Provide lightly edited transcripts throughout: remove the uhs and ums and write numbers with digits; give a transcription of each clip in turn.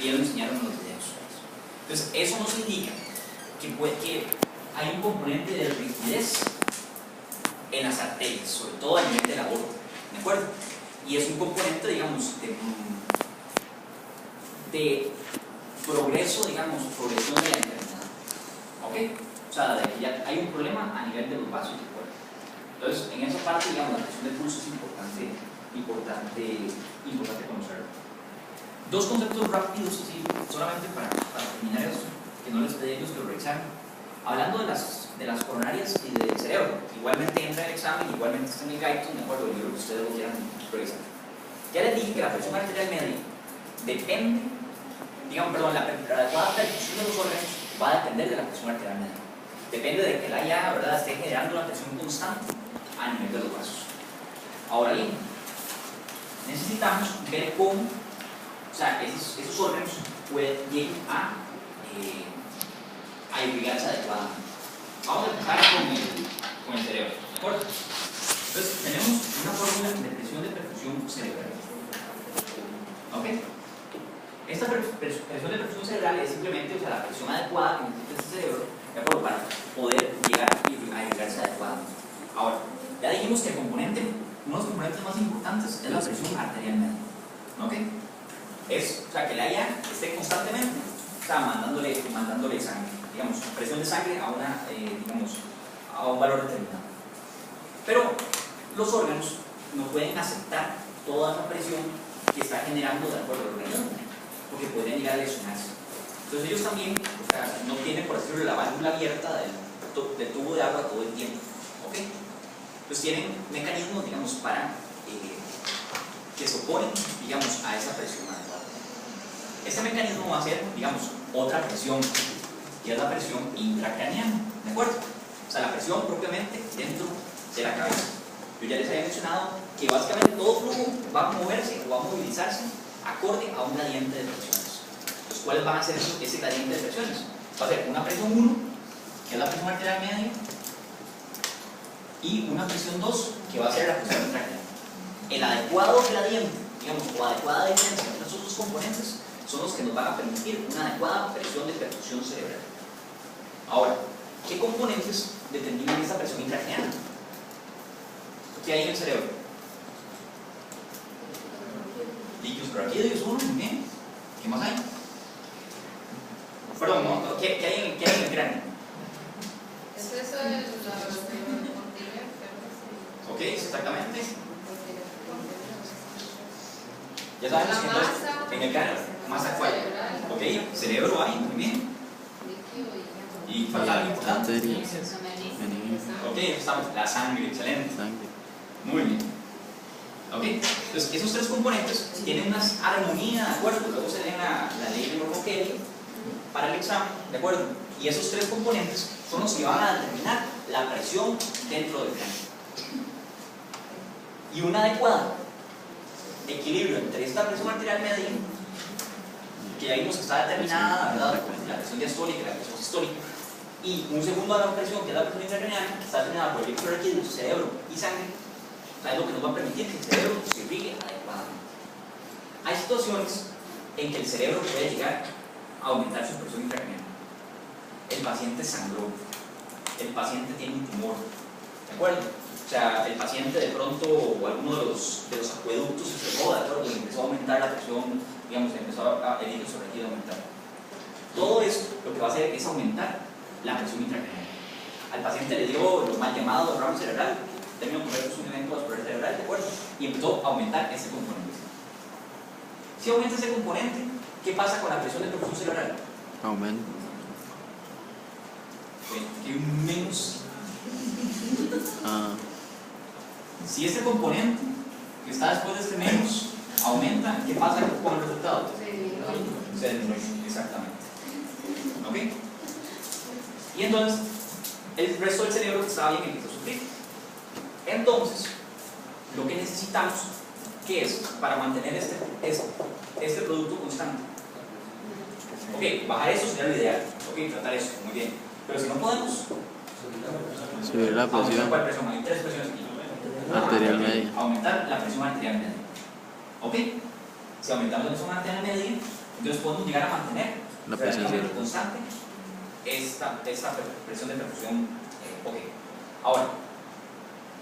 bien lo enseñaron en los videos. Entonces, eso nos indica que hay un componente de rigidez en las arterias, sobre todo a nivel de la aorta, ¿de acuerdo? Y es un componente, digamos, de progreso, digamos, progresión de la enfermedad, ¿ok? O sea, de que ya hay un problema a nivel de los vasos del cuerpo. Entonces, en esa parte, digamos, la presión de pulso es importante conocerlo. Dos conceptos rápidos, así, solamente para terminar eso, que no les pedimos que lo reexamen. Hablando de las coronarias y del cerebro, igualmente entra en el examen, igualmente está en el guide, de acuerdo, el libro que ustedes lo quieran revisar. Ya les dije que la presión arterial media depende, digamos, perdón, la adecuada perfusión de los órganos va a depender de la presión arterial media. Depende de que la ya, ¿verdad?, esté generando una presión constante a nivel de los vasos. Ahora bien, necesitamos ver cómo, o sea, esos órganos lleguen a irrigarse adecuadamente. Vamos a empezar con el cerebro, ¿de acuerdo? Entonces, tenemos una fórmula de presión de perfusión cerebral. ¿Ok? Esta presión de perfusión cerebral es simplemente, o sea, la presión adecuada que necesita este cerebro, ¿de acuerdo?, para poder llegar a irrigarse adecuadamente. Ahora, ya dijimos que uno de los componentes más importantes es la presión arterial media. ¿Ok? O sea, que la IA esté constantemente, o sea, mandándole sangre, digamos, presión de sangre a a un valor determinado. Pero los órganos no pueden aceptar toda esa presión que está generando de acuerdo al organismo, porque pueden llegar a lesionarse. Entonces ellos también, o sea, no tienen, por decirlo, la válvula abierta del tubo de agua todo el tiempo. ¿Ok? Entonces tienen mecanismos, digamos, para que se oponen, digamos, a esa presión adecuada. Este mecanismo va a ser, digamos, otra presión, y es la presión intracraneana, ¿de acuerdo? O sea, la presión propiamente dentro de la cabeza. Yo ya les había mencionado que básicamente todo flujo va a moverse o va a movilizarse acorde a un gradiente de presiones. Entonces, ¿cuáles van a ser ese gradiente de presiones? Va a ser una presión 1, que es la presión arterial media, y una presión 2, que va a ser la presión intracraneana. El adecuado gradiente, digamos, o adecuada diferencia entre esos dos componentes son los que nos van a permitir una adecuada presión de perfusión cerebral. Ahora, ¿qué componentes determinan esta presión intracraneana? ¿Qué hay en el cerebro? Líquidos braquídeos, uno, muy bien. ¿Qué más hay? Perdón, no, ¿qué hay en el cráneo? Eso es la ok, exactamente. Ya sabemos que entonces, en el cráneo, masa cuál. Ok, cerebro hay, muy bien. Y falta algo importante. Ok, estamos, la sangre, excelente. Muy bien. Ok, entonces esos tres componentes tienen una armonía, ¿de acuerdo? Luego se leen la ley de Morpho-Kelly para el examen, ¿de acuerdo? Y esos tres componentes son los que van a determinar la presión dentro del cráneo. Y un adecuado equilibrio entre esta presión arterial media, que ya vimos que está determinada, ¿verdad?, por la presión diastólica y la presión sistólica, y un segundo a la presión, que es la presión intracraneana, que está determinada por el líquido braquídeo, cerebro y sangre, es lo que nos va a permitir que el cerebro se irrigue adecuadamente. Hay situaciones en que el cerebro puede llegar a aumentar su presión intracraneana. El paciente sangró, el paciente tiene un tumor, ¿de acuerdo? O sea, el paciente de pronto, o alguno de los acueductos se fregó, ¿de acuerdo?, y empezó a aumentar la presión, digamos, empezó el líquido sobre a aumentar. Todo eso lo que va a hacer es aumentar la presión intracraneana. Al paciente le dio lo mal llamado derrame cerebral, término correcto es un evento vascular cerebral, ¿de acuerdo? Y empezó a aumentar ese componente. Si aumenta ese componente, ¿qué pasa con la presión de perfusión cerebral? Aumenta. Que menos. Ah. Si este componente que está después de este menos aumenta, ¿qué pasa con el resultado? Se disminuye, exactamente. ¿Ok? Y entonces, el resto del cerebro que estaba bien empieza a sufrir. Entonces, lo que necesitamos, ¿qué es? Para mantener este producto constante. Ok, bajar eso sería lo ideal. Ok, tratar eso, muy bien. Pero si no podemos, subir la presión. ¿Cuál presión? Hay tres presiones aquí. Arterial media. Aumentar la presión arterial media. ¿Ok? Si aumentamos la presión arterial media, Entonces podemos llegar a mantener la presión relativamente constante esta presión de perfusión. Ok. Ahora,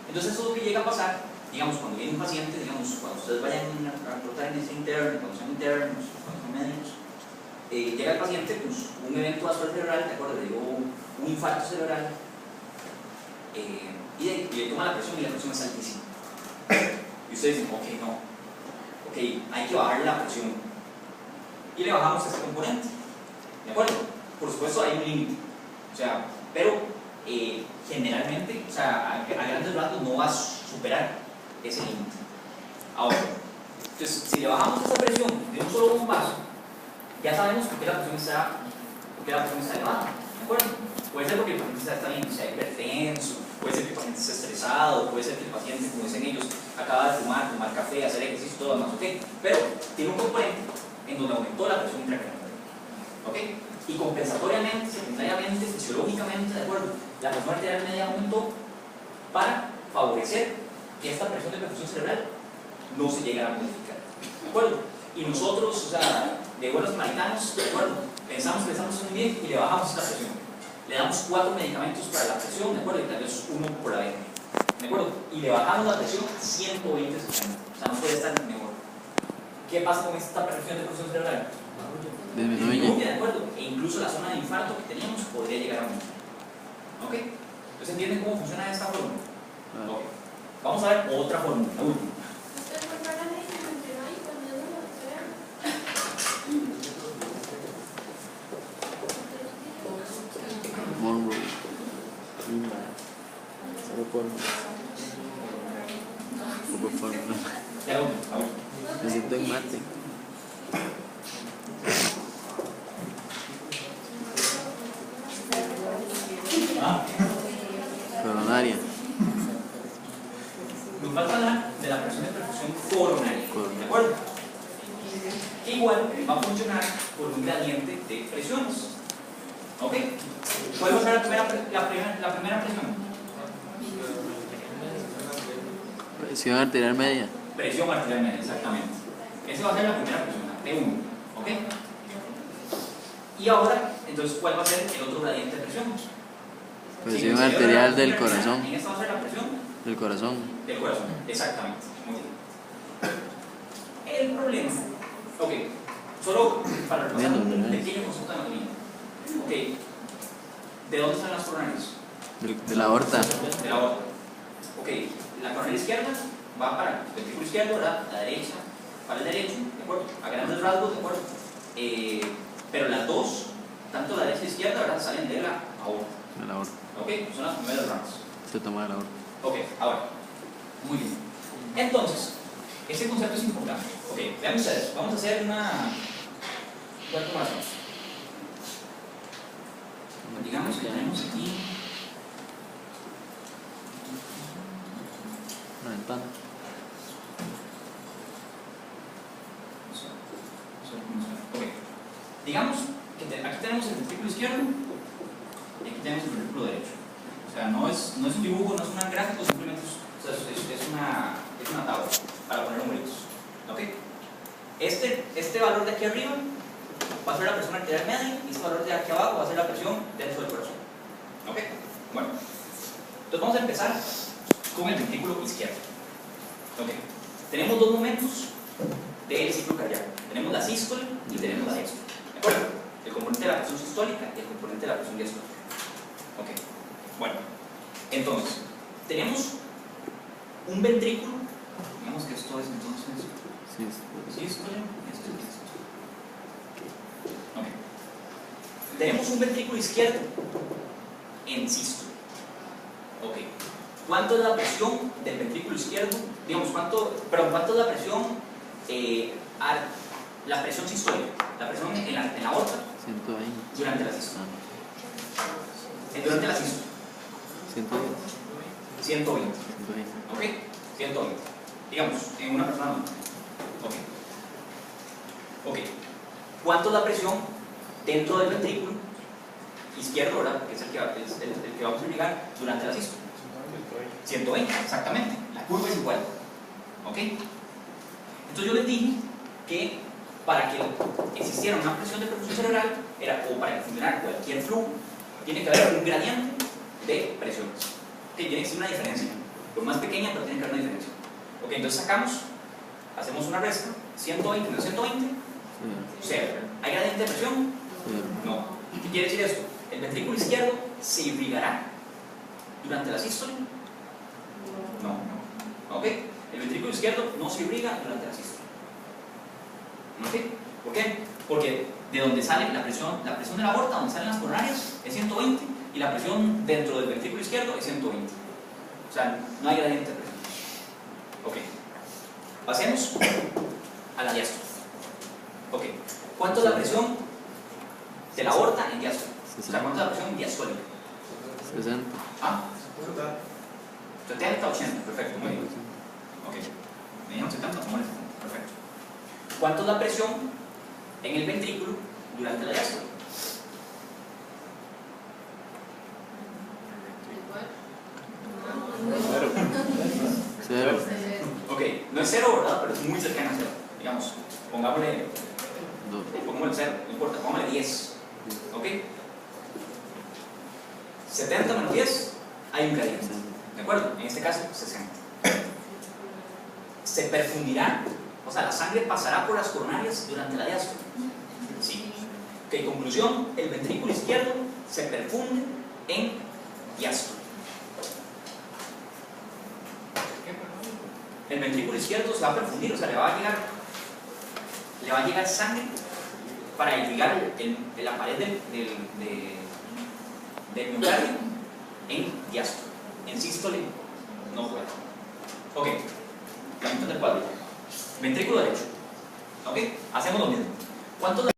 entonces eso es lo que llega a pasar, digamos, cuando viene un paciente, digamos, cuando ustedes vayan a rotar en este interno, cuando son internos, cuando son médicos, llega el paciente, pues, un evento vascular cerebral, ¿de acuerdo? Le dio un infarto cerebral, y le toma la presión y la presión es altísima. Y ustedes dicen, ok, no, ok, hay que bajar la presión. Y le bajamos este componente, ¿de acuerdo? Por supuesto hay un límite, o sea, pero generalmente, o sea, a grandes rasgos no va a superar ese límite. Ahora, entonces, si le bajamos esa presión de un solo bombazo, ya sabemos por qué la presión está elevada, ¿de acuerdo? Puede ser porque el paciente está bien, o sea, hipertenso, puede ser que el paciente esté estresado, puede ser que el paciente, como dicen ellos, acaba de fumar, tomar café, hacer ejercicio, todo lo demás, ¿ok? Pero tiene un componente en donde aumentó la presión intracranial, ¿ok? Y compensatoriamente, secundariamente, fisiológicamente, ¿de acuerdo? La presión arterial media aumentó para favorecer que esta presión de perfusión cerebral no se llegara a modificar, ¿de acuerdo? Y nosotros, o sea, de buenos samaritanos, ¿de acuerdo? Pensamos que estamos muy bien y le bajamos esta presión. Le damos 4 medicamentos para la presión, ¿de acuerdo? Y tal vez uno por la vez, ¿de acuerdo? Y le bajamos la presión a 120 60. O sea, no puede estar mejor. ¿Qué pasa con esta presión de perfusión cerebral? Disminuye, ¿de acuerdo? E incluso la zona de infarto que teníamos podría llegar a aumentar. ¿Ok? Entonces, ¿entienden cómo funciona esta fórmula? Ok. Vamos a ver otra fórmula, la última. Monroe. Necesito un mate. Coronaria. Nos falta hablar de la presión de perfusión coronaria, ¿de acuerdo? Que igual va a funcionar por un gradiente de presiones. ¿Ok? ¿Cuál va a ser la primera presión? Presión arterial media. Presión arterial media, exactamente. Esa va a ser la primera presión, la P1. ¿Ok? Y ahora, entonces, ¿cuál va a ser el otro gradiente de presión? Presión arterial del corazón. ¿En esta va a ser la presión? Del corazón. Del corazón, exactamente. Muy bien. El problema, ok, solo para repasar un pequeño concepto de anatomía. Ok, ¿de dónde salen las coronarias? De la aorta. De la aorta. Ok, la coronaria izquierda va para el ventrículo izquierdo, ¿verdad? La derecha para el derecho, ¿de acuerdo? A grandes rasgos, ¿de acuerdo? Pero las dos, tanto la derecha y la izquierda, ¿verdad? Salen de la aorta. De la aorta. Ok, son las primeras ramas. Se toma de la aorta. Ok, ahora, muy bien. Entonces, ese concepto es importante. Ok, vean ustedes, vamos a hacer una comparación. Digamos que tenemos aquí una ventana. Ok, digamos que aquí tenemos el ventrículo izquierdo y aquí tenemos el ventrículo derecho. O sea, no es un dibujo, no es un gráfico, simplemente es una tabla para poner numeritos. ¿Ok? Este valor de aquí arriba va a ser la presión arterial media y este valor de aquí abajo va a ser la presión dentro del corazón. ¿Ok? Bueno, entonces vamos a empezar con el ventrículo izquierdo. ¿Ok? Tenemos dos momentos del ciclo cardíaco. Tenemos la sístole y tenemos la diástole. ¿De acuerdo? El componente de la presión sistólica y el componente de la presión diastólica. ¿Ok? Bueno, entonces, tenemos un ventrículo, digamos que esto es entonces sístole, esto es diástole. Ok. Tenemos un ventrículo izquierdo en sístole. Ok. ¿Cuánto es la presión del ventrículo izquierdo? Digamos, ¿cuánto es la presión? La presión sistólica, la presión en la aorta 120. durante la sístole. Durante la sístole. 120. ¿Ok? 120. Digamos, en una persona adulta. Ok. ¿Cuánto es la presión dentro del ventrículo izquierdo, ¿verdad? Que es el que vamos a aplicar durante la sístole. 120, exactamente. La curva es igual. ¿Ok? Entonces yo les dije que para que existiera una presión de perfusión cerebral, o para que funcionara cualquier flujo, tiene que haber un gradiente de presiones. Que tiene que ser una diferencia, lo más pequeña, pero tiene que haber una diferencia. Ok, entonces hacemos una resta, 120 menos 120, 0. ¿Hay gradiente de presión? No. ¿Qué quiere decir esto? El ventrículo izquierdo se irrigará durante la sístole. No. ¿Ok? El ventrículo izquierdo no se irriga durante la sístole. ¿Ok? ¿Por qué? Porque de donde sale la presión de la aorta, donde salen las coronarias, es 120, y la presión dentro del ventrículo izquierdo es 120. O sea, no hay gradiente de presión. Ok. Pasemos a la diástole. Ok. ¿Cuánto es la presión de la aorta en diástole? O sea, ¿cuánto es la presión diastólica? 60. ¿Ah? 70, 80, perfecto, muy bien. Ok. Me dijeron 70, tomamos el 70, perfecto. ¿Cuánto es la presión en el ventrículo durante la diástole? Cero. Ok, no es 0, ¿verdad? Pero es muy cercano a 0. Digamos, pongámosle 0, no importa, pongámosle 10. ¿Ok? 70 menos 10, hay un gradiente. ¿De acuerdo? En este caso, 60. Se perfundirá, o sea, la sangre pasará por las coronarias durante la diástole. Sí. Ok, conclusión, el ventrículo izquierdo se perfunde en diástole. El ventrículo izquierdo se va a perfundir, o sea, le va a llegar sangre para irrigar la pared del miocardio en diástole. En sístole no juega. Ok, la mitad del cuadro. Ventrículo derecho. Ok, hacemos lo mismo. ¿Cuánto